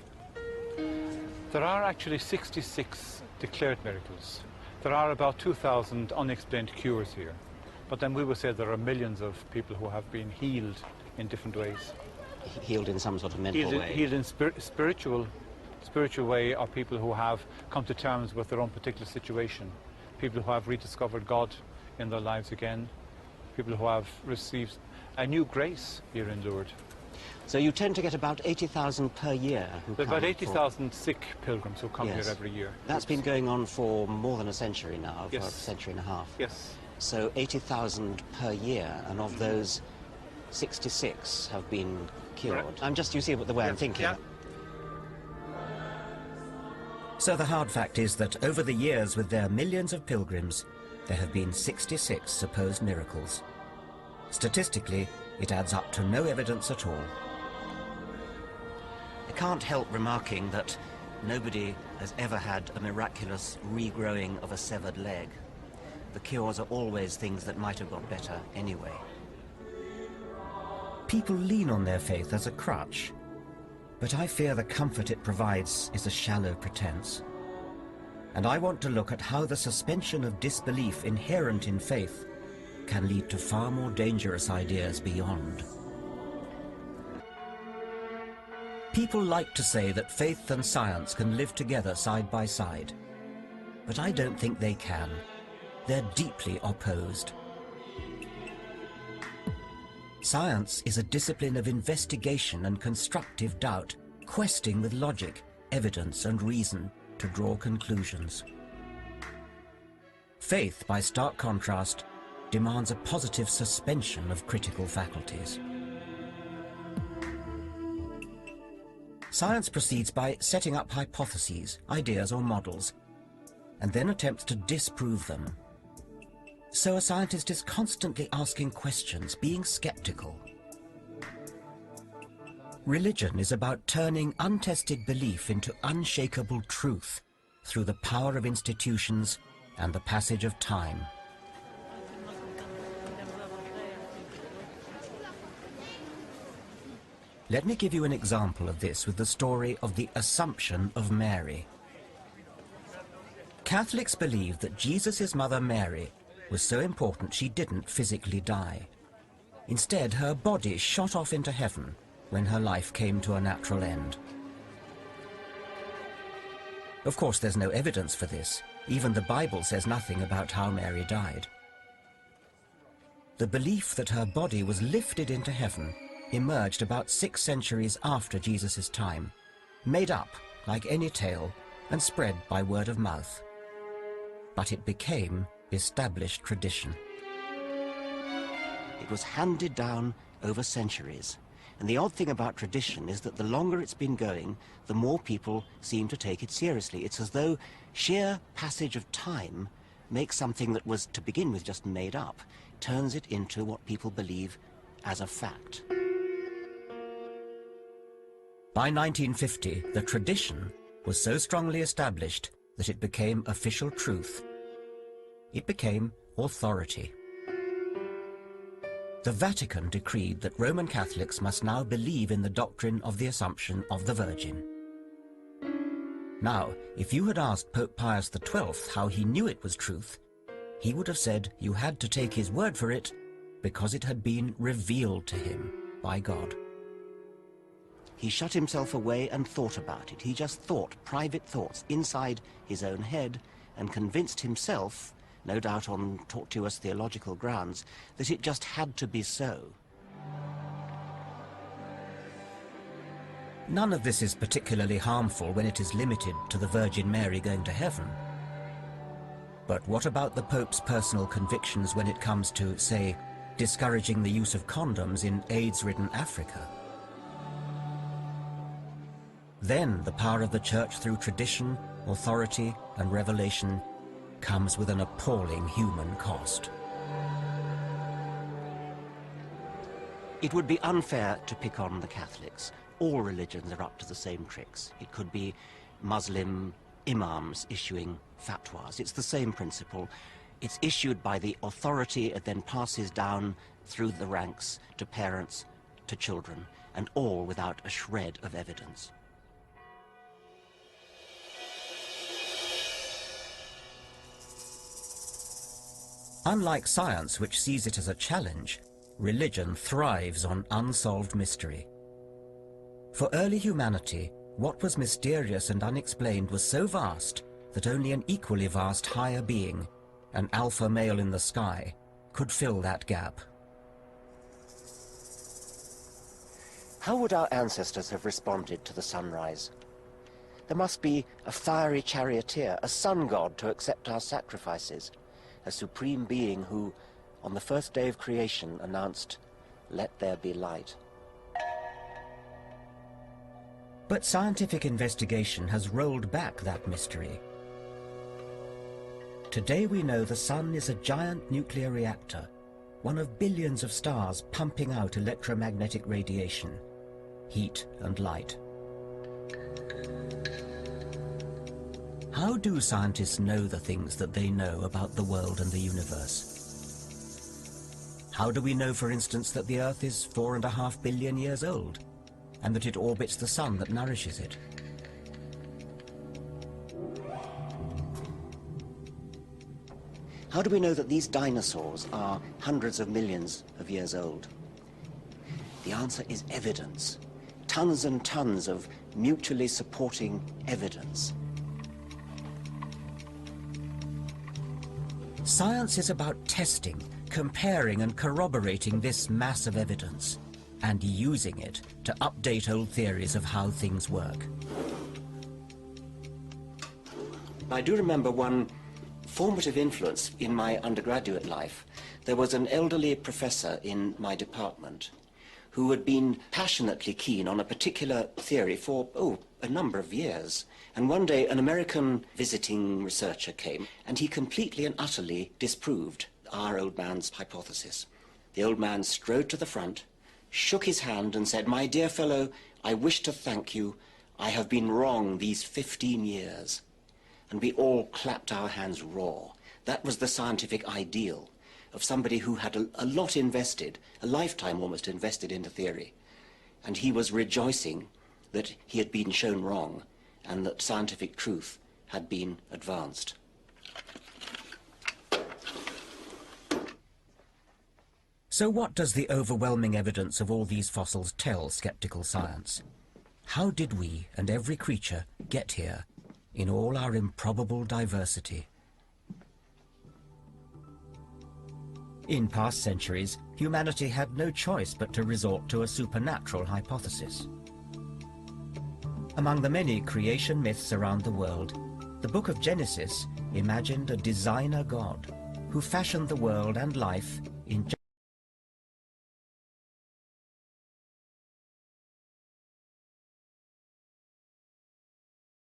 Speaker 23: There are actually 66 declared miracles. There are about 2,000 unexplained cures here. But then we would say there are millions of people who have been healed in different ways.
Speaker 8: Healed in some sort of mental way?
Speaker 23: Healed in spiritual way, or people who have come to terms with their own particular situation. People who have rediscovered God in their lives again. People who have received a new grace here in Lourdes.
Speaker 8: So you tend to get about 80,000 per year who
Speaker 23: There are
Speaker 8: come
Speaker 23: about 80,000 sick pilgrims who come
Speaker 8: Yes.
Speaker 23: here every year.
Speaker 8: That's been going on for more than a century now, for a
Speaker 23: Yes.
Speaker 8: century and a half.
Speaker 23: Yes.
Speaker 8: So 80,000 per year, and of those, 66 have been cured.
Speaker 23: Correct.
Speaker 8: I'm just, you see the way I'm thinking.
Speaker 23: Yeah.
Speaker 8: So the hard fact is that over the years, with their millions of pilgrims, there have been 66 supposed miracles. Statistically, it adds up to no evidence at all. I can't help remarking that nobody has ever had a miraculous regrowing of a severed leg. The cures are always things that might have got better anyway. People lean on their faith as a crutch, but I fear the comfort it provides is a shallow pretense. And I want to look at how the suspension of disbelief inherent in faith
Speaker 20: can lead to far more dangerous ideas beyond. People like to say that faith and science can live together side by side, but I don't think they can. They're deeply opposed. Science is a discipline of investigation and constructive doubt, questing with logic, evidence, and reason to draw conclusions. Faith, by stark contrast, demands a positive suspension of critical faculties. Science proceeds by setting up hypotheses, ideas, or models, and then attempts to disprove them. So a scientist is constantly asking questions, being skeptical. Religion is about turning untested belief into unshakable truth through the power of institutions and the passage of time. Let me give you an example of this with the story of the Assumption of Mary. Catholics believe that Jesus' mother Mary was so important she didn't physically die. Instead, her body shot off into heaven when her life came to a natural end. Of course, there's no evidence for this. Even the Bible says nothing about how Mary died. The belief that her body was lifted into heaven emerged about 6 centuries after Jesus' time, made up like any tale and spread by word of mouth. But it became established tradition.
Speaker 8: It was handed down over centuries. And the odd thing about tradition is that the longer it's been going, the more people seem to take it seriously. It's as though sheer passage of time makes something that was to begin with just made up, turns it into what people believe as a fact.
Speaker 20: By 1950, the tradition was so strongly established that it became official truth. It became authority. The Vatican decreed that Roman Catholics must now believe in the doctrine of the Assumption of the Virgin. Now, if you had asked Pope Pius XII how he knew it was truth, he would have said you had to take his word for it because it had been revealed to him by God.
Speaker 8: He shut himself away and thought about it. He just thought private thoughts inside his own head and convinced himself, no doubt on tortuous theological grounds, that it just had to be so.
Speaker 20: None of this is particularly harmful when it is limited to the Virgin Mary going to heaven. But what about the Pope's personal convictions when it comes to, say, discouraging the use of condoms in AIDS-ridden Africa? Then the power of the Church through tradition, authority, and revelation comes with an appalling human cost.
Speaker 8: It would be unfair to pick on the Catholics. All religions are up to the same tricks. It could be Muslim imams issuing fatwas. It's the same principle. It's issued by the authority, it then passes down through the ranks to parents, to children, and all without a shred of evidence.
Speaker 20: Unlike science, which sees it as a challenge, religion thrives on unsolved mystery. For early humanity, what was mysterious and unexplained was so vast that only an equally vast higher being, an alpha male in the sky, could fill that gap.
Speaker 8: How would our ancestors have responded to the sunrise? There must be a fiery charioteer, a sun god to accept our sacrifices, a supreme being who, on the first day of creation, announced, "Let there be light."
Speaker 20: But scientific investigation has rolled back that mystery. Today we know the sun is a giant nuclear reactor, one of billions of stars pumping out electromagnetic radiation, heat and light. How do scientists know the things that they know about the world and the universe? How do we know, for instance, that the Earth is 4.5 billion years old, and that it orbits the sun that nourishes it?
Speaker 8: How do we know that these dinosaurs are hundreds of millions of years old? The answer is evidence. Tons and tons of mutually supporting evidence. Science is about testing, comparing and corroborating this mass of evidence, and using it to update old theories of how things work. I do remember one formative influence in my undergraduate life. There was an elderly professor in my department who had been passionately keen on a particular theory for, a number of years. And one day an American visiting researcher came and he completely and utterly disproved our old man's hypothesis. The old man strode to the front, shook his hand and said, "My dear fellow, I wish to thank you. I have been wrong these 15 years. And we all clapped our hands raw. That was the scientific ideal of somebody who had a lot invested, a lifetime almost invested into theory. And he was rejoicing that he had been shown wrong and that scientific truth had been advanced. So what does the overwhelming evidence of all these fossils tell skeptical science? How did we and every creature get here in all our improbable diversity? In past centuries, humanity had no choice but to resort to a supernatural hypothesis. Among the many creation myths around the world, the book of Genesis imagined a designer God who fashioned the world and life in